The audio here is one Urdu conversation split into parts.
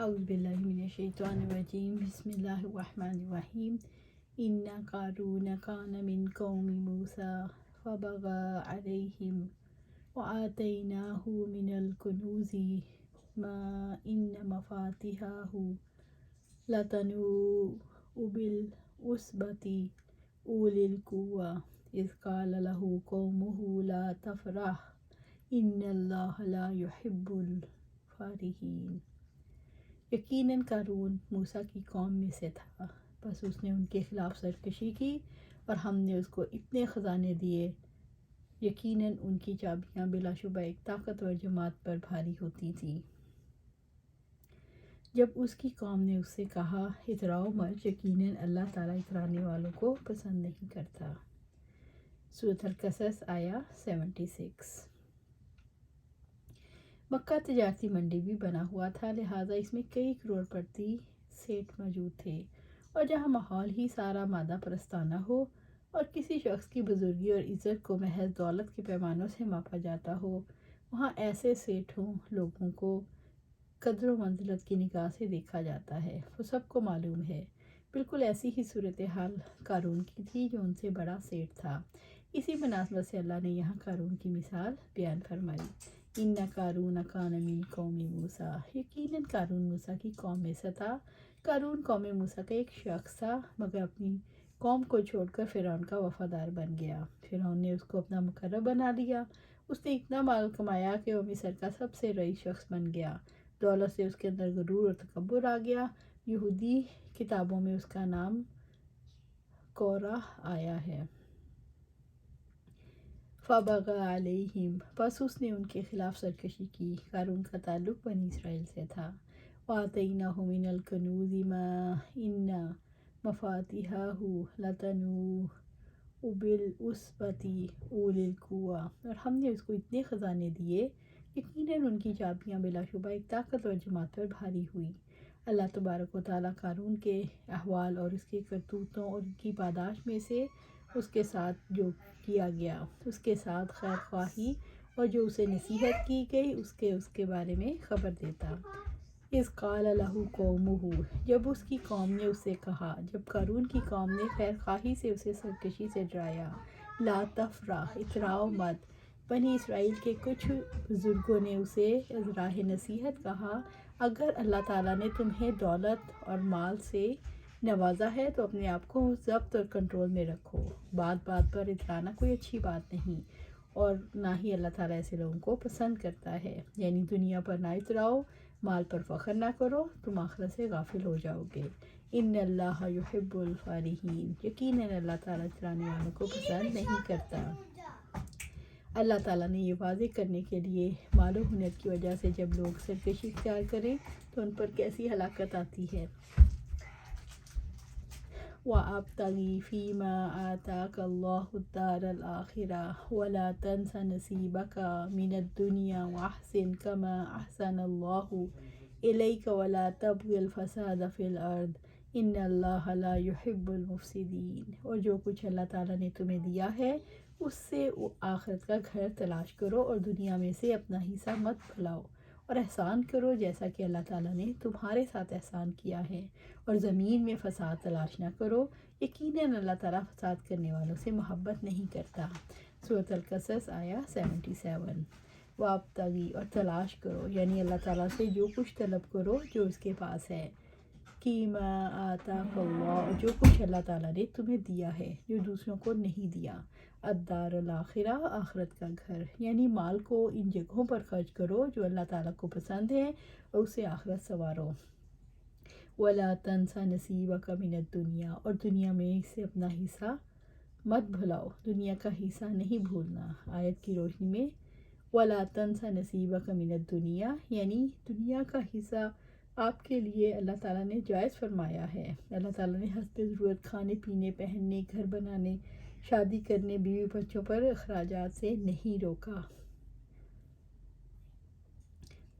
اعوذ باللہ من الشیطان الرجیم بسم اللہ الرحمن الرحیم ان قارون کان من قوم موسیٰ فبغى علیہم وآتیناہ من الکنوز ما ان مفاتحہ لتنوء بالعصبة أولی القوة اذ قال له قومه لا تفرح ان اللہ لا يحب الفرحین۔ یقیناً قارون موسیٰ کی قوم میں سے تھا، بس اس نے ان کے خلاف سرکشی کی اور ہم نے اس کو اتنے خزانے دیے۔ یقیناً ان کی چابیاں بلا شبہ ایک طاقتور جماعت پر بھاری ہوتی تھیں۔ جب اس کی قوم نے اس سے کہا اتراؤ مت، یقیناً اللہ تعالیٰ اترانے والوں کو پسند نہیں کرتا۔ سورۃ القصص آیا 76۔ مکہ تجارتی منڈی بھی بنا ہوا تھا، لہٰذا اس میں کئی کروڑپتی سیٹ موجود تھے، اور جہاں ماحول ہی سارا مادہ پرستانہ ہو اور کسی شخص کی بزرگی اور عزت کو محض دولت کے پیمانوں سے ماپا جاتا ہو، وہاں ایسے سیٹھوں لوگوں کو قدر و منزلت کی نگاہ سے دیکھا جاتا ہے، وہ سب کو معلوم ہے۔ بالکل ایسی ہی صورتحال قارون کی تھی جو ان سے بڑا سیٹ تھا۔ اسی مناسبت سے اللہ نے یہاں قارون کی مثال بیان فرمائی۔ ان قارون کان من قوم موسیٰ، یقیناً قارون موسیٰ کی قوم میں سے تھا۔ قارون قوم موسیٰ کا ایک شخص تھا، مگر اپنی قوم کو چھوڑ کر فرعون کا وفادار بن گیا۔ فرعون نے اس کو اپنا مقرب بنا لیا۔ اس نے اتنا مال کمایا کہ وہ مصر کا سب سے رئیس شخص بن گیا۔ دولت سے اس کے اندر غرور اور تکبر آ گیا۔ یہودی کتابوں میں اس کا نام کورح آیا ہے۔ فبغى علیہم، بس اس نے ان کے خلاف سرکشی کی۔ قارون کا تعلق بنی اسرائیل سے تھا۔ وآتیناہ من الکنوز ما ان مفاتحہ لتنوء بالعصبة أولی القوة، اور ہم نے اس کو اتنے خزانے دیے، یقیناً ان کی چابیاں بلا شبہ ایک طاقتور جماعت پر بھاری ہوئی۔ اللہ تبارک و تعالیٰ قارون کے احوال اور اس کے کرتوتوں اور ان کی پاداش میں سے اس کے ساتھ جو کیا گیا، اس کے ساتھ خیر خواہی اور جو اسے نصیحت کی گئی اس کے بارے میں خبر دیتا۔ اذ قال له قومہ، جب اس کی قوم نے اسے کہا، جب قارون کی قوم نے خیر خواہی سے اسے سرکشی سے ڈرایا، لا تفرح، اتراؤ مت۔ بنی اسرائیل کے کچھ بزرگوں نے اسے از راہ نصیحت کہا، اگر اللہ تعالیٰ نے تمہیں دولت اور مال سے نوازا ہے تو اپنے آپ کو ضبط اور کنٹرول میں رکھو۔ بات بات پر اترانا کوئی اچھی بات نہیں، اور نہ ہی اللہ تعالیٰ ایسے لوگوں کو پسند کرتا ہے۔ یعنی دنیا پر نہ اتراؤ، مال پر فخر نہ کرو، تم آخرت سے غافل ہو جاؤ گے۔ ان اللہ یحب الفرحین، یقیناً اللہ تعالیٰ اترانے والوں کو پسند نہیں کرتا۔ اللہ تعالیٰ نے یہ واضح کرنے کے لیے مال و ہنر کی وجہ سے جب لوگ سرکشی اختیار کریں تو ان پر کیسی ہلاکت آتی ہے۔ وَابْتَغِ فِيمَا آتَاكَ اللَّهُ الدَّارَ الْآخِرَةَ وَلَا تَنْسَ نَصِيبَكَ مِنَ الدُّنْيَا وَأَحْسِنْ كَمَا أَحْسَنَ اللَّهُ إِلَيْكَ وَلَا تَبْغِ الْفَسَادَ فِي الْأَرْضِ إِنَّ اللَّهَ لَا يُحِبُّ الْمُفْسِدِينَ، اور جو کچھ اللہ تعالیٰ نے تمہیں دیا ہے اس سے آخرت کا گھر تلاش کرو اور دنیا میں سے اپنا حصہ مت بھلاؤ، اور احسان کرو جیسا کہ اللہ تعالیٰ نے تمہارے ساتھ احسان کیا ہے، اور زمین میں فساد تلاش نہ کرو، یقیناً اللہ تعالیٰ فساد کرنے والوں سے محبت نہیں کرتا۔ سورۃ القصص آیا 77۔ وابتغی، اور تلاش کرو، یعنی اللہ تعالیٰ سے جو کچھ طلب کرو جو اس کے پاس ہے۔ فیما آتاک اللہ، جو کچھ اللہ تعالیٰ نے تمہیں دیا ہے جو دوسروں کو نہیں دیا۔ الدار الآخرہ، آخرت کا گھر، یعنی مال کو ان جگہوں پر خرچ کرو جو اللہ تعالیٰ کو پسند ہے اور اسے آخرت سنوارو۔ وَلَا تَنْسَ نَصِيبَكَ مِنَ الدُّنْيَا، اور دنیا میں سے اپنا حصہ مت بھلاؤ، دنیا کا حصہ نہیں بھولنا۔ آیت کی روشنی میں وَلَا تَنْسَ نَصِيبَكَ مِنَ الدُّنْيَا، یعنی دنیا کا حصہ آپ کے لیے اللہ تعالیٰ نے جائز فرمایا ہے۔ اللہ تعالیٰ نے حسب ضرورت کھانے پینے، پہننے، گھر بنانے، شادی کرنے، بیوی بچوں پر اخراجات سے نہیں روکا۔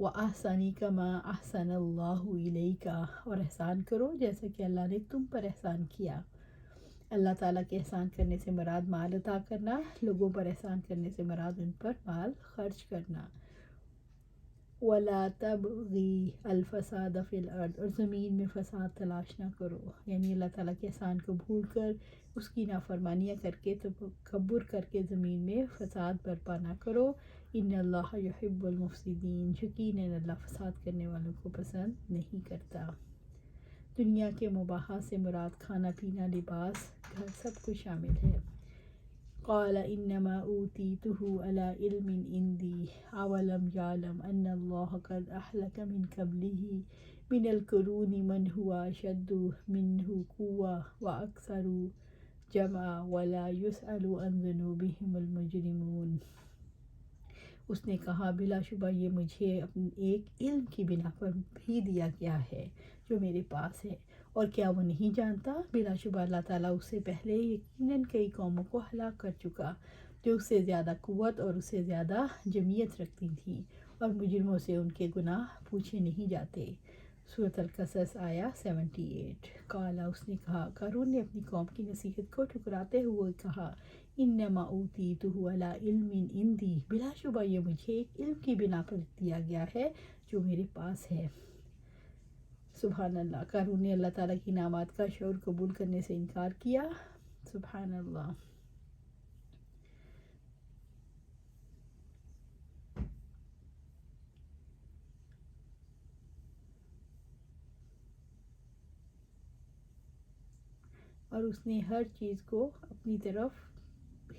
وَأَحْسِنْ كَمَا أَحْسَنَ اللَّهُ إِلَيْكَ، اور احسان کرو جیسا کہ اللہ نے تم پر احسان کیا۔ اللہ تعالیٰ کے احسان کرنے سے مراد مال عطا کرنا، لوگوں پر احسان کرنے سے مراد ان پر مال خرچ کرنا۔ ولا تبغی الفساد فی الارض، اور زمین میں فساد تلاش نہ کرو، یعنی اللہ تعالیٰ کے احسان کو بھول کر اس کی نافرمانیاں کر کے تکبر کر کے زمین میں فساد برپا نہ کرو۔ ان اللہ یحب المفسدین، یقیناً اللہ فساد کرنے والوں کو پسند نہیں کرتا۔ دنیا کے مباحات سے مراد کھانا پینا، لباس، گھر، سب کچھ شامل ہے۔ قال انما اوتیتہ علی علم عندی اولم یعلم ان اللہ قد اہلک من قبلہ من القرون من هو اشد منہ قوة واکثر جمعا ولا یسأل عن ذنوبہم المجرمون۔ اس نے کہا بلا شبہ یہ مجھے اپنے ایک علم کی بنا پر بھی دیا گیا ہے جو میرے پاس ہے، اور کیا وہ نہیں جانتا؟ بلا شبہ اللہ تعالیٰ اس سے پہلے یقیناً کئی قوموں کو ہلاک کر چکا جو اس سے زیادہ قوت اور اس سے زیادہ جمعیت رکھتی تھیں، اور مجرموں سے ان کے گناہ پوچھے نہیں جاتے۔ سورۃ القصص آیا 78۔ قالا، اس نے کہا، قارون نے اپنی قوم کی نصیحت کو ٹھکراتے ہوئے کہا، انما اوتیتہ علی علم عندی، بلا شبہ یہ مجھے ایک علم کی بنا پر دیا گیا ہے جو میرے پاس ہے۔ سبحان اللہ، قارون نے اللہ تعالیٰ کی انعامات کا شعور قبول کرنے سے انکار کیا۔ سبحان اللہ۔ اور اس نے ہر چیز کو اپنی طرف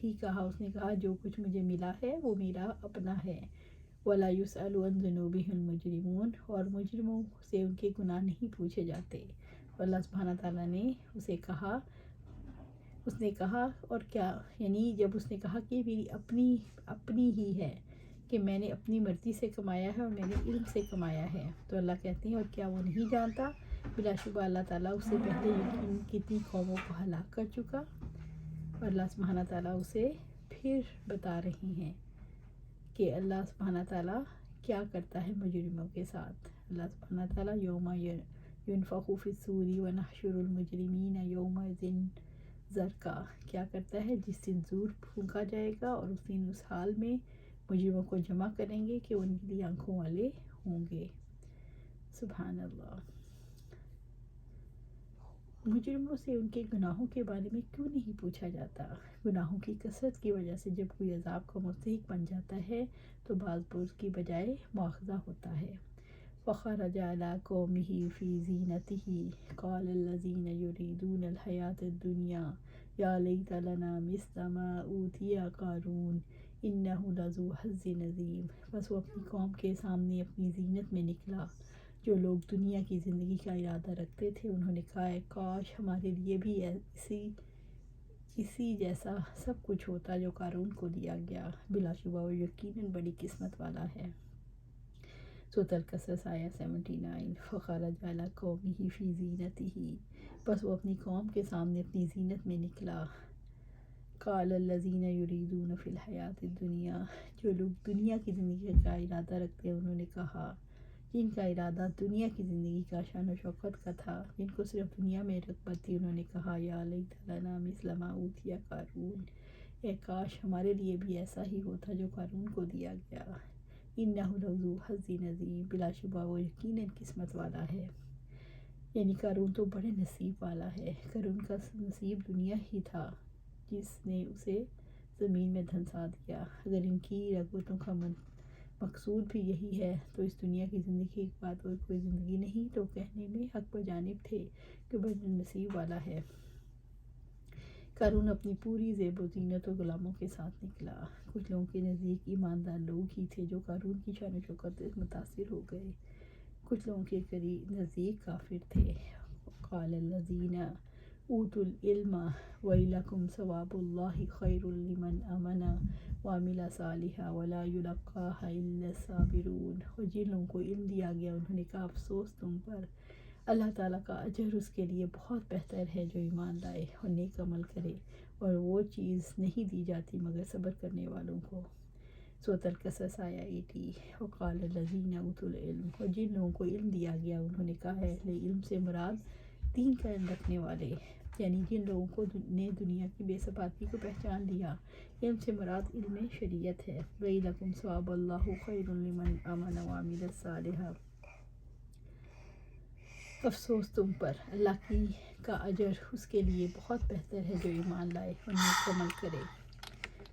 ہی کہا، اس نے کہا جو کچھ مجھے ملا ہے وہ میرا اپنا ہے۔ وَلَا يُسْأَلُ عَنْ ذُنُوبِهِ الْمُجْرِمُونَ، اور مجرموں سے ان کے گناہ نہیں پوچھے جاتے۔ اللہ سبحانہ تعالیٰ نے اسے کہا، اس نے کہا، اور کیا، یعنی جب اس نے کہا کہ میری اپنی ہی ہے، کہ میں نے اپنی مرضی سے کمایا ہے اور میں نے علم سے کمایا ہے، تو اللہ کہتے ہیں اور کیا وہ نہیں جانتا؟ بلا شبہ اللہ تعالیٰ اس سے پہلے یقین کتنی قوموں کو ہلاک کر چکا، اور اللہ سبحانہ تعالیٰ اسے پھر بتا رہی ہیں کہ اللہ سبحانہ تعالیٰ کیا کرتا ہے مجرموں کے ساتھ۔ اللہ سبحانہ تعالیٰ یوم ينفخ فی الصور ونحشر المجرمین یومئذ زرقا، کیا کرتا ہے جس دن زور پھونکا جائے گا، اور اس دن اس حال میں مجرموں کو جمع کریں گے کہ ان کے لیے آنکھوں والے ہوں گے۔ سبحان اللہ۔ مجرموں سے ان کے گناہوں کے بارے میں کیوں نہیں پوچھا جاتا؟ گناہوں کی کثرت کی وجہ سے جب کوئی عذاب کا مستحق بن جاتا ہے تو بعض بوجھ کی بجائے مواخذہ ہوتا ہے۔ فخرج علی قومہ فی زینتہ قال الذین یریدون الحیاۃ الدنیا یا لیت لنا مثل ما اوتی قارون انہ لذو حظ عظیم، بس وہ اپنی قوم کے سامنے اپنی زینت میں نکلا۔ جو لوگ دنیا کی زندگی کا ارادہ رکھتے تھے انہوں نے کہا کاش ہمارے لیے بھی اسی جیسا سب کچھ ہوتا جو قارون کو دیا گیا، بلا شبہ وہ یقیناً بڑی قسمت والا ہے۔ سورۃ القصص آیا 79۔ فخرج علی قومہ فی زینتہ، بس وہ اپنی قوم کے سامنے اپنی زینت میں نکلا۔ قال الذین یریدون فی الحیاۃ الدنیا، جو لوگ دنیا کی زندگی کا ارادہ رکھتے ہیں انہوں نے کہا، جن کا ارادہ دنیا کی زندگی کا شان و شوکت کا تھا، جن کو صرف دنیا میں رغبت تھی، انہوں نے کہا یا لیت لنا مثل ما اوتی قارون، اے کاش ہمارے لیے بھی ایسا ہی ہوتا جو قارون کو دیا گیا۔ انہ لذو حظ عظیم، بلا شبہ وہ یقیناً قسمت والا ہے، یعنی قارون تو بڑے نصیب والا ہے۔ قارون کا نصیب دنیا ہی تھا جس نے اسے زمین میں دھنسا دیا۔ اگر ان کی رغبتوں کا مقصود بھی یہی ہے تو اس دنیا کی زندگی کے بعد اور کوئی زندگی نہیں، تو کہنے میں حق بجانب تھے کہ بڑے نصیب والا ہے۔ قارون اپنی پوری زیب و زینت و غلاموں کے ساتھ نکلا۔ کچھ لوگوں کے نزدیک ایماندار لوگ ہی تھے جو قارون کی شان و شوکت سے متاثر ہو گئے، کچھ لوگوں کے نزدیک کافر تھے۔ قال الذین اوتوا العلم ویلکم ثواب اللہ خیر لمن آمن وعمل صالحا ولا یلقاها الا الصابرون، اور جن لوگوں کو علم دیا گیا انہوں نے کہا افسوس تم پر، اللہ تعالیٰ کا اجر اس کے لیے بہت بہتر ہے جو ایمان لائے اور نیک عمل کرے، اور وہ چیز نہیں دی جاتی مگر صبر کرنے والوں کو۔ سورۃ القصص آیا 80۔ وقال الذین اوتوا العلم، اور جن لوگوں کو علم دیا گیا انہوں نے کہا اہل علم سے مراد دین کا علم رکھنے والے، یعنی جن لوگوں کو نے دنیا کی بے ثباتی کو پہچان لیا۔ علم سے مراد علم شریعت ہے۔ وَإِلَكُمْ ثواب اللہ خیر لمن آمن وعمل صالحا۔ افسوس تم پر، اللہ کا اجر اس کے لیے بہت بہتر ہے جو ایمان لائے اور نیک عمل کرے۔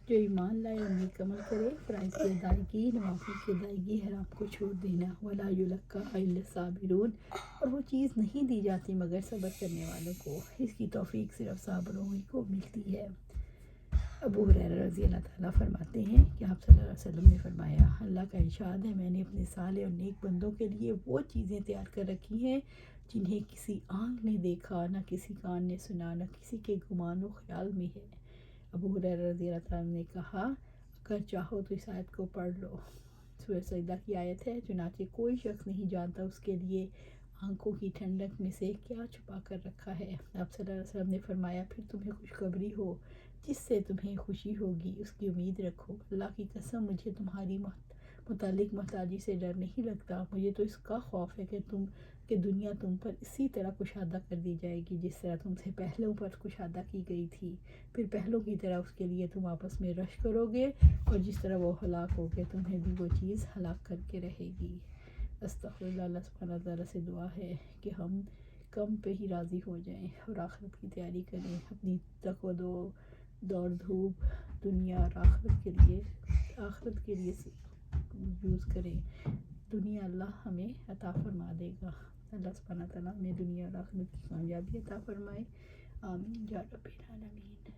جو ایمان لائے اور نیک عمل کرے، فرائض کی ادائیگی، نوافل کی ادائیگی، حرام کو چھوڑ دینا۔ وَلَا يُلَقَّاهَا إِلَّا الصَّابِرُونَ، اور وہ چیز نہیں دی جاتی مگر صبر کرنے والوں کو، اس کی توفیق صرف صابروں ہی کو ملتی ہے۔ ابو ہریرہ رضی اللہ تعالیٰ فرماتے ہیں کہ آپ صلی اللہ علیہ وسلم نے فرمایا، اللہ کا ارشاد ہے، میں نے اپنے صالح اور نیک بندوں کے لیے وہ چیزیں تیار کر رکھی ہیں جنہیں کسی آنکھ نے دیکھا، نہ کسی کان نے سنا، نہ کسی کے گمان و خیال میں ہے۔ ابو ہریرہ رضی اللہ تعالیٰ نے کہا، اگر چاہو تو اس آیت کو پڑھ لو۔ سورہ سجدہ کی آیت ہے، چنانچہ کوئی شخص نہیں جانتا اس کے لیے آنکھوں کی ٹھنڈک میں سے کیا چھپا کر رکھا ہے۔ آپ صلی اللہ علیہ وسلم نے فرمایا، پھر تمہیں خوشخبری ہو جس سے تمہیں خوشی ہوگی، اس کی امید رکھو۔ اللہ کی قسم، مجھے تمہاری متعلق محتاجی سے ڈر نہیں لگتا، مجھے تو اس کا خوف ہے کہ دنیا تم پر اسی طرح کشادہ کر دی جائے گی جس طرح تم سے پہلوں پر کشادہ کی گئی تھی، پھر پہلوں کی طرح اس کے لیے تم آپس میں رش کرو گے، اور جس طرح وہ ہلاک ہو گئے تمہیں بھی وہ چیز ہلاک کر کے رہے گی۔ استغفراللہ۔ اللہ سبحانہ تعالیٰ سے دعا ہے کہ ہم کم پہ ہی راضی ہو جائیں اور آخرت کی تیاری کریں، اپنی تقوی دوڑ دھوپ دنیا اور آخرت کے لیے یوز کریں۔ دنیا اللہ ہمیں عطا فرما دے گا۔ اللہ سبحانہ تعالیٰ ہمیں دنیا اور آخرت کی کامیابی عطا فرمائے۔ آمین یا رب العالمین۔